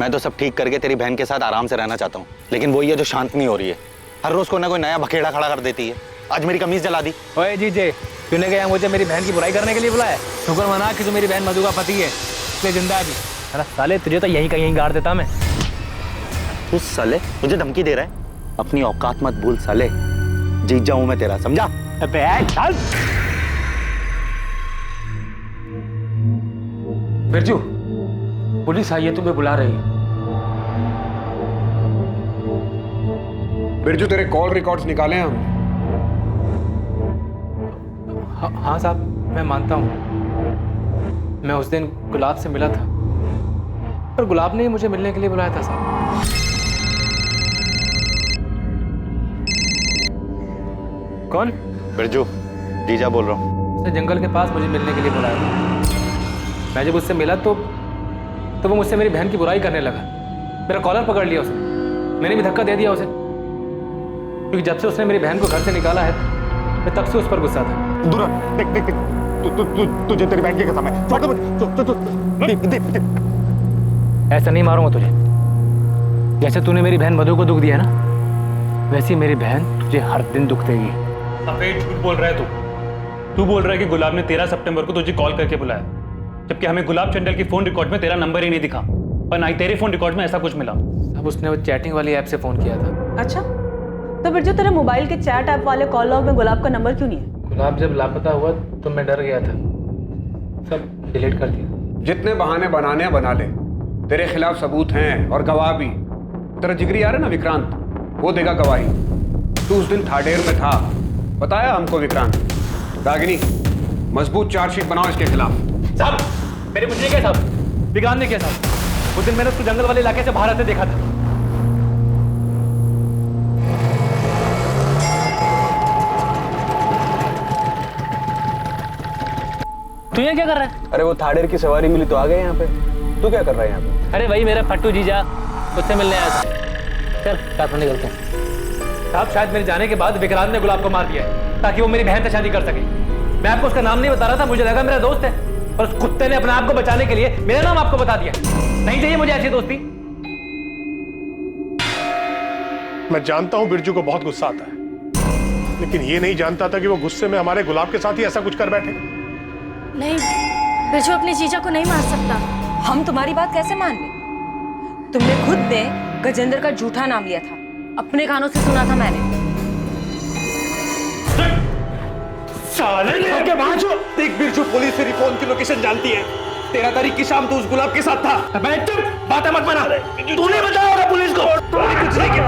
मैं तो सब ठीक करके तेरी बहन के साथ आराम से रहना चाहता हूँ, लेकिन वही है जो शांत नहीं हो रही है। हर रोज कोई ना कोई नया बखेड़ा खड़ा कर देती है। आज मेरी कमीज जला दी। ओए जीजे, तूने क्या मुझे मेरी बहन की बुराई करने के लिए बुलाया? शुक्र मना कि तू मेरी बहन मधु का पति है, इसलिए जिंदा भी। अरे साले, तुझे तो यहीं का यहीं गाड़ देता मैं। तू साले मुझे धमकी दे रहा है? अपनी औकात मत भूल साले, जीत जाऊं मैं तेरा, समझा? चल। बिरजू, पुलिस आई है, तुम्हें बुला रही है। बिरजू, तेरे कॉल रिकॉर्ड्स निकाले हम। हाँ साहब, मैं मानता हूँ मैं उस दिन गुलाब से मिला था, पर गुलाब ने मुझे मिलने के लिए बुलाया था साहब। कौन? बिरजू, जीजा बोल रहा हूँ। उसने जंगल के पास मुझे मिलने के लिए बुलाया था। मैं जब उससे मिला तो वो मुझसे मेरी बहन की बुराई करने लगा। मेरा कॉलर पकड़ लिया उसने, मैंने भी धक्का दे दिया उसे, क्योंकि जब से उसने मेरी बहन को घर से निकाला है मैं तब से उस पर गुस्सा था। दूर देख देख देख, तुझे तेरी बहन की कसम है। ऐसा नहीं मारूंगा तुझे। जैसे तूने मेरी बहन मधु को दुख दिया ना, वैसे ही मेरी बहन तुझे हर दिन दुख देगी। सफेद झूठ बोल रहा है तू बोल रहा है कि गुलाब ने 13 सितंबर को तुझे कॉल करके बुलाया, जबकि हमें गुलाब चंडल की फोन रिकॉर्ड में तेरा नंबर ही नहीं दिखा, और ना ही तेरे फोन रिकॉर्ड में ऐसा कुछ मिला। अब उसने वो चैटिंग वाली ऐप से फोन किया था। अच्छा, तो बिरजू तेरे मोबाइल के चैट ऐप वाले कॉल लॉग में गुलाब का नंबर क्यों नहीं है? गुलाब जब लापता हुआ तो मैं डर गया था, सब डिलीट कर दिया। जितने बहाने बनाने हैं बना ले, तेरे खिलाफ सबूत हैं और गवाह भी। तेरा जिगरी यार है ना विक्रांत, वो देगा गवाही। तू उस दिन थाडेर में था, बताया हमको विक्रांत। रागिनी, मजबूत चार्जशीट बनाओ इसके खिलाफ। साहब, मेरे मुझे क्या साहब? विक्रांत ने क्या साहब? उस दिन मैंने उसको जंगल वाले इलाके से बाहर आते देखा था। तू ये क्या कर रहा है? अरे वो थाडेर की सवारी मिली तो आ गए यहाँ पे। तू क्या कर रहा है यहाँ पे? अरे वही मेरा फट्टू जीजा, उससे मिलने आया था। चल साथ में निकलते हैं। साहब, शायद मेरे जाने के बाद विक्रांत ने गुलाब को मार दिया है ताकि वो मेरी बहन से शादी कर सके। मैं आपको उसका नाम नहीं बता रहा था, मुझे लगा मेरा दोस्त है, और उस कुत्ते ने अपने आप को बचाने के लिए मेरा नाम आपको बता दिया। नहीं चाहिए मुझे ऐसी दोस्ती। मैं जानता हूं बिरजू को बहुत गुस्सा आता है, लेकिन ये नहीं जानता था कि वो गुस्से में हमारे गुलाब के साथ ही ऐसा कुछ कर बैठे। नहीं, बिरजू अपने जीजा को नहीं मार सकता। हम तुम्हारी बात कैसे मान ले? तुमने खुद ने गजेंद्र का झूठा नाम लिया था, अपने कानों से सुना था मैंने। साले के बाजू देख, बिरजू पुलिस तेरी फोन की लोकेशन जानती है। 13 तारीख की शाम तो उस गुलाब के साथ था। मैं चुप, बातें मत बना। तूने बताया होगा पुलिस को। कुछ नहीं किया।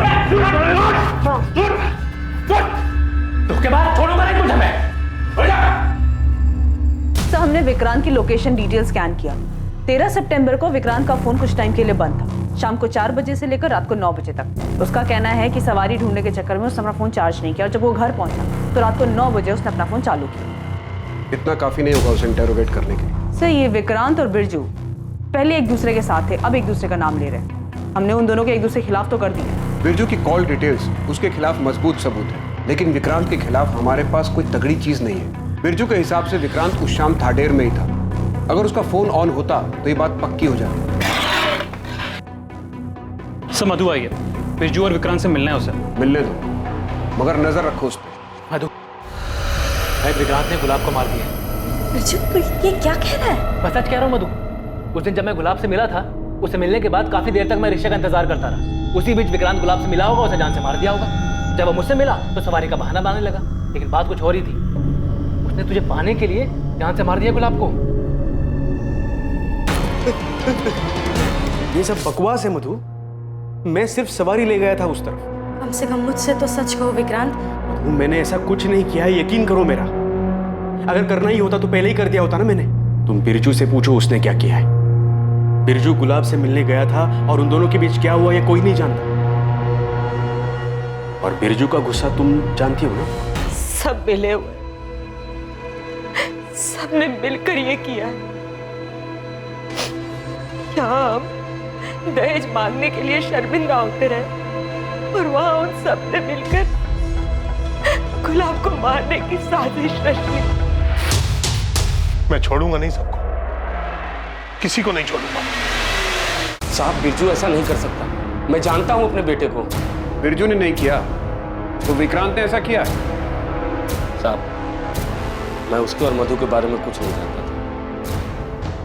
उसके बाद छोड़ूंगा नहीं तुझे मैं। तो हमने विक्रांत की लोकेशन डिटेल स्कैन किया। 13 सितंबर को विक्रांत का फोन कुछ टाइम के लिए बंद था, शाम को 4 बजे से लेकर रात को 9 बजे तक। उसका कहना है कि सवारी ढूंढने के चक्कर में उसने अपना फोन चार्ज नहीं किया, और जब वो घर पहुंचा तो रात को 9 बजे उसने अपना फोन चालू किया। इतना काफी नहीं होगा उसे इंटेरोगेट करने के लिए? सर ये विक्रांत और बिरजू पहले एक दूसरे के साथ थे, अब एक दूसरे का नाम ले रहे हैं। हमने उन दोनों के एक दूसरे के खिलाफ तो कर दिए। बिरजू की कॉल डिटेल्स उसके खिलाफ मजबूत सबूत है, लेकिन विक्रांत के खिलाफ हमारे पास कोई तगड़ी चीज नहीं है। बिरजू के हिसाब से विक्रांत उस शाम थाडेर में ही था। अगर उसका फोन ऑन होता तो ये बात पक्की हो जाती। सर मधु आई है, बिरजू और विक्रांत से मिलना है उसे। मिलने दो, मगर नजर रखो उस पर। मधु, शायद विक्रांत ने गुलाब को मार दिया। बिरजू तू ये क्या कह रहा है? मैं सच कह रहा हूँ मधु। उस दिन जब मैं गुलाब से मिला था, उससे मिलने के बाद काफी देर तक मैं रिक्शा का इंतजार करता रहा। उसी बीच विक्रांत गुलाब से मिला होगा, उसे जान से मार दिया होगा। जब वो मुझसे मिला तो सवारी का बहाना बनाने लगा, लेकिन बात कुछ और ही थी। उसने तुझे पाने के लिए जान से मार दिया गुलाब को। ये सब बकवास है मधु। मैं सिर्फ सवारी ले गया था उस तरफ। कम से कम मुझसे तो सच कहो विक्रांत। मैंने ऐसा कुछ नहीं किया है, यकीन करो मेरा। अगर करना ही होता तो पहले ही कर दिया होता ना मैंने। तुम बिरजू से पूछो उसने क्या किया है। बिरजू गुलाब से मिलने गया था और उन दोनों के बीच क्या हुआ ये कोई नहीं जानता। और बिरजू का गुस्सा तुम जानती हो ना। सब मिले हुए, सबने मिलकर ये किया। यहाँ हम दहेज मांगने के लिए शर्मिंदा होते रहे और वहां उन सब ने मिलकर गुलाब को मारने की साजिश रची। मैं छोड़ूंगा नहीं सबको, किसी को नहीं छोड़ूंगा। साहब बिरजू ऐसा नहीं कर सकता। मैं जानता हूं अपने बेटे को। बिरजू ने नहीं किया तो विक्रांत ने ऐसा किया। साहब मैं उसके और मधु के बारे में कुछ नहीं जानता था,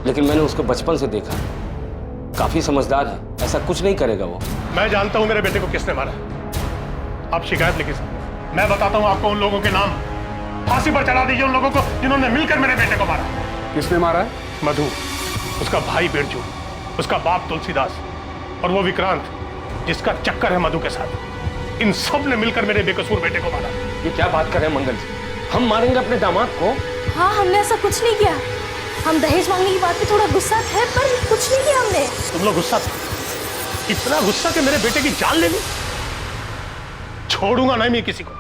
लेकिन मैंने उसको बचपन से देखा। काफी समझदार है, ऐसा कुछ नहीं करेगा वो। मैं जानता हूं मेरे बेटे को किसने मारा। आप शिकायत लिखिए सर, मैं बताता हूं आपको उन लोगों के नाम। फांसी पर चढ़ा दीजिए उन लोगों को जिन्होंने मिलकर मेरे बेटे को मारा। किसने मारा है? मधु, उसका भाई बिरजू, उसका बाप तुलसीदास और वो विक्रांत जिसका चक्कर है मधु के साथ। इन सब ने मिलकर मेरे बेकसूर बेटे को मारा। ये क्या बात कर रहे हैं मंगल जी? हम मारेंगे अपने दामाद को? हाँ हमने ऐसा कुछ नहीं किया। हम दहेज मांगने की बात पे थोड़ा गुस्सा थे, पर कुछ नहीं किया हमने। तुम लोग गुस्सा थे? इतना गुस्सा कि मेरे बेटे की जान ले ली? छोड़ूंगा नहीं मैं किसी को।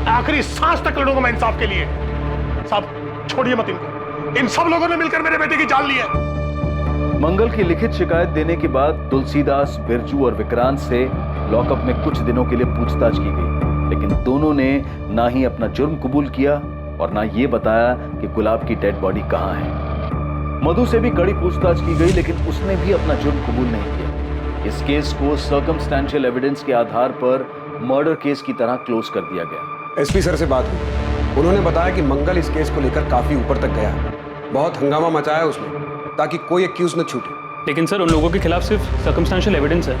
आखिरी सांस तक लड़ूंगा मैं इंसाफ के लिए। साहब छोड़िए मत इनको। इन सब लोगों ने मिलकर मेरे बेटे की जान ली है। मंगल की लिखित शिकायत देने के बाद तुलसीदास, बिरजू और विक्रांत से लॉकअप में कुछ दिनों के लिए पूछताछ की गई, लेकिन दोनों ने ना ही अपना जुर्म कबूल किया और ना ये बताया कि गुलाब की डेड बॉडी कहां है। मधु से भी कड़ी पूछताछ की गई, लेकिन उसने भी अपना जुर्म कबूल नहीं किया। इस केस को सर्कमस्टेंशियल एविडेंस के आधार पर मर्डर केस की तरह क्लोज कर दिया गया। एसपी सर से बात हुई, उन्होंने बताया कि मंगल इस केस को लेकर काफी ऊपर तक गया है। बहुत हंगामा मचाया उसने ताकि कोई एक्यूज न छूटे। लेकिन सर उन लोगों के खिलाफ सिर्फ सर्कमस्टेंशियल एविडेंस है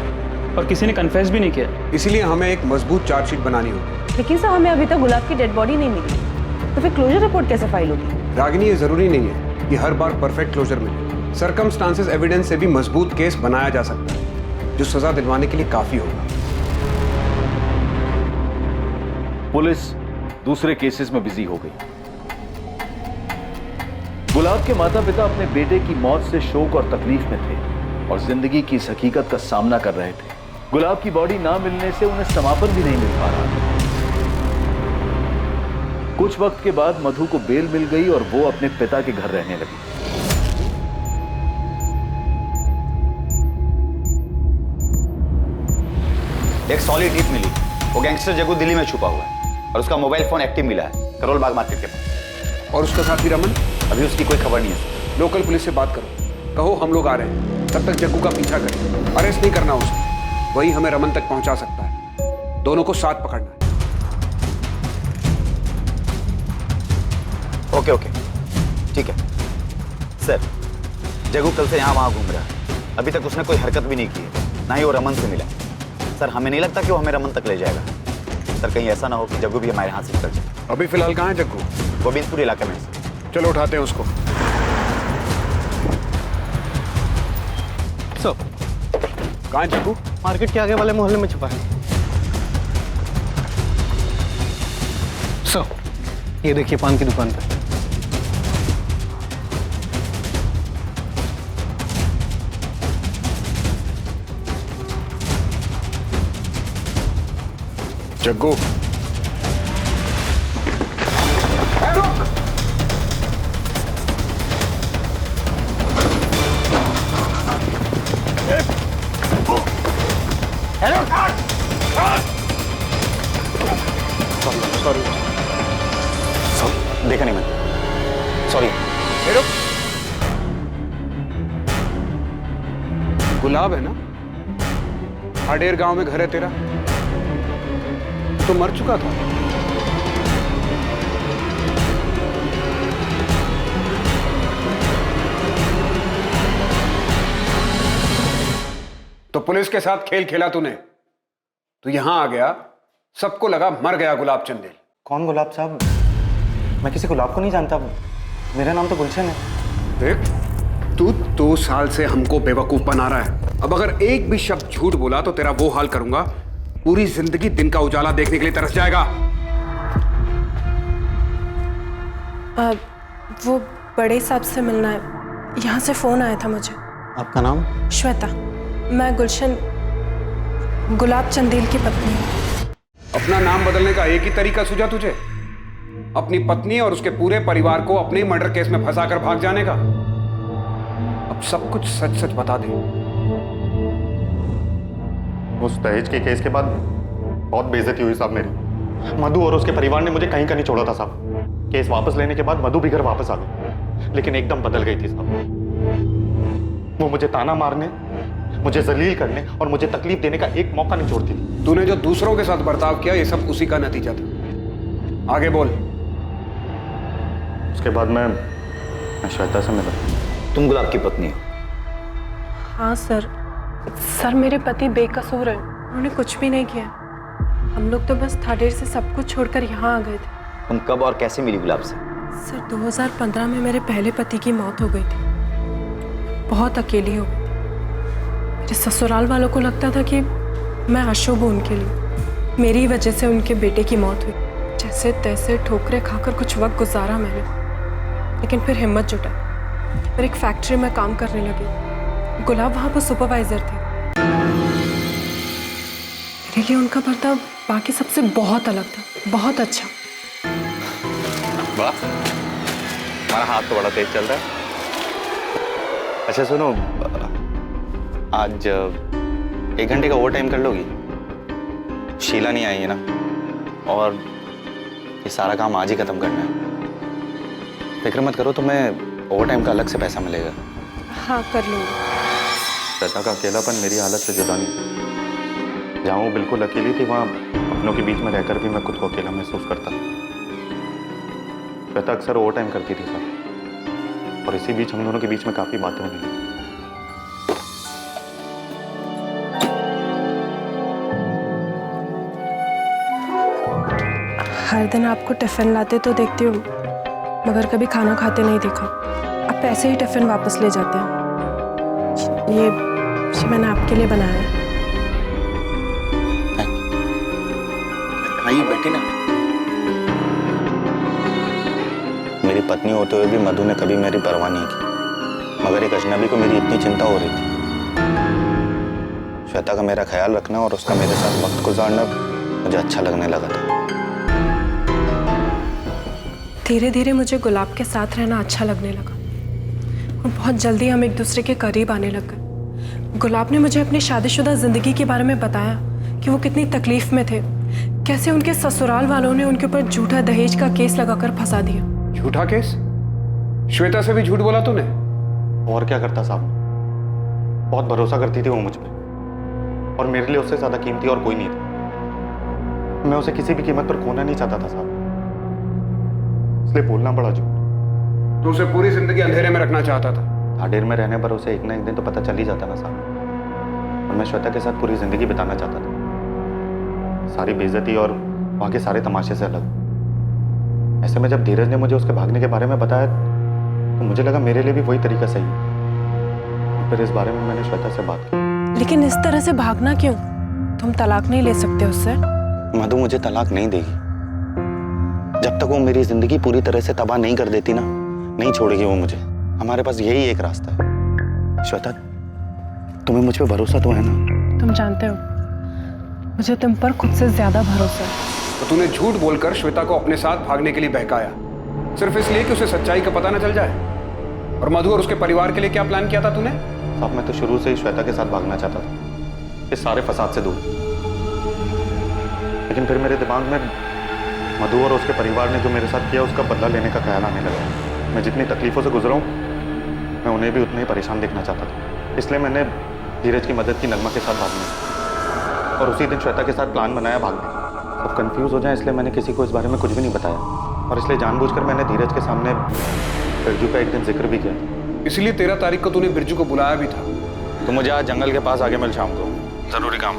और किसी ने कन्फेस भी नहीं किया। इसीलिए हमें एक मजबूत चार्जशीट बनानी होगी। लेकिन सर हमें अभी तक गुलाब की डेड बॉडी नहीं मिली, तो फिर क्लोजर रिपोर्ट कैसे फाइल होगी? रागिनी ये जरूरी नहीं है कि हर बार परफेक्ट क्लोजर मिले। सर्कमस्टांसेस एविडेंस से भी मजबूत केस बनाया जा सकता है जो सजा दिलवाने के लिए काफी होगा। पुलिस दूसरे केसेस में बिजी हो गई। गुलाब के माता पिता अपने बेटे की मौत से शोक और तकलीफ में थे और जिंदगी की इस हकीकत का सामना कर रहे थे। गुलाब की बॉडी ना मिलने से उन्हें समापन भी नहीं मिल पा रहा था। कुछ वक्त के बाद मधु को बेल मिल गई और वो अपने पिता के घर रहने लगी। एक सॉलिड टिप मिली। वो गैंगस्टर जग्गू दिल्ली में छुपा हुआ है और उसका मोबाइल फोन एक्टिव मिला है करोल बाग मार्केट के पास। और उसका साथी रमन? अभी उसकी कोई खबर नहीं है। लोकल पुलिस से बात करो, कहो हम लोग आ रहे हैं। तब तक जग्गू का पीछा करें, अरेस्ट नहीं करना उसे, वही हमें रमन तक पहुंचा सकता है। दोनों को साथ पकड़ना है। ओके ओके ठीक है सर। जग्गू कल से यहाँ वहाँ घूम रहा है। अभी तक उसने कोई हरकत भी नहीं की है, ना ही वो रमन से मिला। सर हमें नहीं लगता कि वो हमें रमन तक ले जाएगा। सर कहीं ऐसा ना हो कि जग्गू भी हमारे हाथ से निकल जाए। अभी फिलहाल कहाँ है जग्गू? गोविंदपुर इलाके में। चलो उठाते हैं उसको। कहाँ है जग्गू? मार्केट के आगे वाले मोहल्ले में छुपा है। ये देखिए पान की दुकान पे। जग्गू सॉरी। देखा नहीं मैंने, सॉरी। गुलाब है ना, हाडेर गांव में घर है तेरा, तो मर चुका था। तो पुलिस के साथ खेल खेला तूने, तो यहां आ गया, सबको लगा मर गया गुलाब चंदेल। कौन गुलाब साहब? मैं किसी गुलाब को नहीं जानता, मेरा नाम तो गुलशन है। देख, तू 2 साल से हमको बेवकूफ बना रहा है। अब अगर एक भी शब्द झूठ बोला तो तेरा वो हाल करूंगा, पूरी जिंदगी दिन का उजाला देखने के लिए तरस जाएगा। वो बड़े साहब से मिलना है, यहाँ से फोन आया था मुझे। आपका नाम? श्वेता, मैं गुलशन गुलाब चंदेल की पत्नी हूँ। अपना नाम बदलने का एक ही तरीका सूझा तुझे, अपनी पत्नी और उसके पूरे परिवार को अपने मर्डर केस में फंसाकर भाग जाने का। अब सब कुछ सच सच बता दे। उस दहेज के केस के बाद बहुत बेइज्जती हुई साहब मेरी। मधु और उसके परिवार ने मुझे कहीं का नहीं छोड़ा था साहब। केस वापस लेने के बाद मधु भी घर वापस आ गई, लेकिन एकदम बदल गई थी साहब। वो मुझे ताना मारने, मुझे जलील करने और मुझे तकलीफ देने का एक मौका नहीं छोड़ती थी। तूने जो दूसरों के साथ बर्ताव किया, ये सब उसी का नतीजा था। आगे बोल। उसके बाद मैं श्वेता से मिला। तुम गुलाब की पत्नी हो? हाँ सर, मेरे पति बेकसूर है, उन्होंने कुछ भी नहीं किया। हम लोग तो बस थाडेर से सब कुछ छोड़कर यहाँ आ गए थे। तुम कब और कैसे मिली गुलाब से? सर 2015 में मेरे पहले पति की मौत हो गई थी, बहुत अकेली हो गई थी। मेरे ससुराल वालों को लगता था कि मैं अशुभ हूँ उनके लिए, मेरी वजह से उनके बेटे की मौत हुई। जैसे तैसे ठोकरें खाकर कुछ वक्त गुजारा मैंने, लेकिन फिर हिम्मत जुटाई, फिर एक फैक्ट्री में काम करने लगी। गुलाब वहाँ पर सुपरवाइजर थे। मेरे लिए उनका बर्ताव बाकी सबसे बहुत अलग था, बहुत अच्छा। वाह, हमारा हाथ तो बड़ा तेज चल रहा है। अच्छा सुनो, आज 1 घंटे का ओवर टाइम कर लोगी? शीला नहीं आई है ना, और ये सारा काम आज ही खत्म करना है। फिक्र मत करो, तुम्हें ओवर टाइम का अलग से पैसा मिलेगा। हाँ कर लूँगी। श्वेता का अकेलापन मेरी हालत से जुदा नहीं। जहाँ वो बिल्कुल अकेली थी, वहाँ अपनों के बीच में रहकर भी मैं खुद को अकेला महसूस करता था। श्वेता अक्सर ओवर टाइम करती थी सर, और इसी बीच हम दोनों के बीच में काफ़ी बातें होने लगी। हर दिन आपको टिफिन लाते तो देखती हूँ, मगर कभी खाना खाते नहीं देखा। आप ऐसे ही टिफिन वापस ले जाते हैं। ये मैंने आपके लिए बनाया है। आइए बैठी ना। मेरी पत्नी होते हुए भी मधु ने कभी मेरी परवाह नहीं की, मगर एक अजनबी को मेरी इतनी चिंता हो रही थी। श्वेता का मेरा ख्याल रखना और उसका मेरे साथ वक्त गुजारना मुझे अच्छा लगने लगा था। धीरे धीरे मुझे गुलाब के साथ रहना अच्छा लगने लगा, और बहुत जल्दी हम एक दूसरे के करीब आने लग गए। गुलाब ने मुझे अपनी शादीशुदा जिंदगी के बारे में बताया कि वो कितनी तकलीफ में थे, कैसे उनके ससुराल वालों ने उनके ऊपर झूठा दहेज का केस लगाकर फंसा दिया। झूठा केस? श्वेता से भी झूठ बोला तूने? और क्या करता साहब, बहुत भरोसा करती थी वो मुझ पे, और मेरे लिए उससे ज्यादा कीमती और कोई नहीं था। मैं उसे किसी भी कीमत पर खोना नहीं चाहता था साहब, इसलिए बोलना पड़ा झूठ। तो उसे पूरी जिंदगी अंधेरे में रखना चाहता था? थाडेर में रहने पर उसे एक ना एक दिन तो पता चल ही जाता ना साहब, और मैं श्वेता के साथ पूरी जिंदगी बिताना चाहता था, सारी बेइज्जती और वहाँ के सारे तमाशे से अलग। ऐसे में जब धीरज ने मुझे उसके भागने के बारे में बताया, तो मुझे लगा मेरे लिए भी वही तरीका सही है। फिर इस बारे में मैंने श्वेता से बात की। लेकिन इस तरह से भागना क्यों? तुम तलाक नहीं ले सकते उससे? मधु मुझे तलाक नहीं देगी, जब तक वो मेरी जिंदगी पूरी तरह से तबाह नहीं कर देती ना, नहीं छोड़ेगी वो मुझे। हमारे पास यही एक रास्ता है। श्वेता, तुम्हें मुझ पे भरोसा तो है ना? तुम जानते हो, मुझे तुम पर खुद से ज्यादा भरोसा है। तो तूने झूठ बोलकर श्वेता को अपने साथ भागने के लिए बहकाया, सिर्फ इसलिए कि उसे सच्चाई का पता न चल जाए? और मधु और उसके परिवार के लिए क्या प्लान किया था तूने? साहब, मैं तो शुरू से ही श्वेता के साथ भागना चाहता था, इस सारे फसाद से दूर। लेकिन फिर मेरे दिमाग में मधु और उसके परिवार ने जो मेरे साथ किया उसका बदला लेने का ख्याल आने लगा। मैं जितनी तकलीफ़ों से गुजरा हूँ मैं उन्हें भी उतने ही परेशान देखना चाहता था। इसलिए मैंने धीरज की मदद की नगमा के साथ भागने और उसी दिन श्वेता के साथ प्लान बनाया भागने। अब कंफ्यूज हो जाए इसलिए मैंने किसी को इस बारे में कुछ भी नहीं बताया और इसलिए जानबूझकर मैंने धीरज के सामने बिरजू का एक दिन जिक्र भी किया। इसलिए 13 तारीख को तूने बिरजू को बुलाया भी था। तो मुझे आज जंगल के पास आगे मिल शाम को, ज़रूरी काम।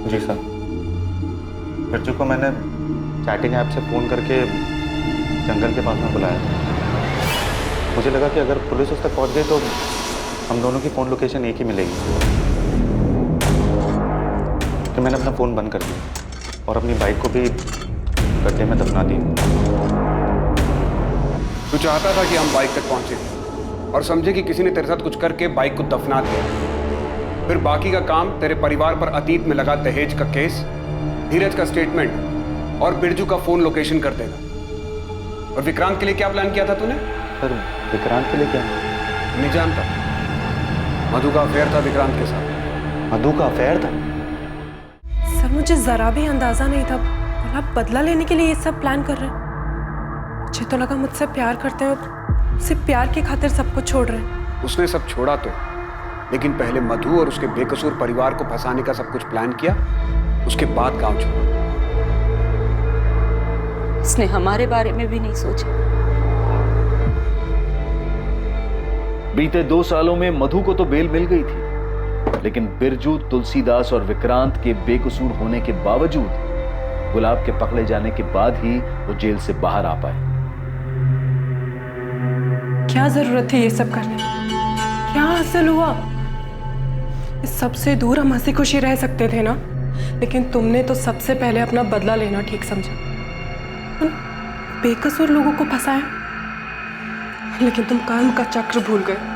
जी सर। बिरजू को मैंने चैटिंग ऐप से फ़ोन करके जंगल के पास में बुलाया था। मुझे लगा कि अगर पुलिस उस तक पहुंच गई तो हम दोनों की फ़ोन लोकेशन एक ही मिलेगी। तो मैंने अपना फ़ोन बंद कर दिया और अपनी बाइक को भी गड्ढे में दफना दी। तू चाहता था कि हम बाइक तक पहुंचे और समझे कि किसी ने तेरे साथ कुछ करके बाइक को दफना दिया। फिर बाकी का काम तेरे परिवार पर अतीत में लगा दहेज का केस, धीरज का स्टेटमेंट और बिरजू का फोन लोकेशन कर देगा। और विक्रांत के लिए क्या प्लान किया था तूने? सर विक्रांत के लिए क्या? नहीं जानता। मधु का अफेयर था विक्रांत के साथ। मधु का अफेयर था? सर मुझे जरा भी अंदाजा नहीं था गुलाब बदला लेने के लिए ये सब प्लान कर रहे हैं। मुझे तो लगा मुझसे प्यार करते हैं, सिर्फ प्यार की खातिर सब कुछ छोड़ रहे हैं। उसने सब छोड़ा तो, लेकिन पहले मधु और उसके बेकसूर परिवार को फंसाने का सब कुछ प्लान किया, उसके बाद गांव छोड़ा। उसने हमारे बारे में भी नहीं सोचा। बीते 2 सालों में मधु को तो बेल मिल गई थी, लेकिन बिरजू, तुलसीदास और विक्रांत के बेकसूर होने के बावजूद गुलाब के पकड़े जाने के बाद ही वो जेल से बाहर आ पाए। क्या जरूरत थी ये सब करने की? क्या हासिल हुआ? इस सबसे दूर हम हंसी खुशी रह सकते थे ना, लेकिन तुमने तो सबसे पहले अपना बदला लेना ठीक समझा। उन बेकसूर लोगों को फंसाया, लेकिन तुम कर्म का चक्र भूल गए।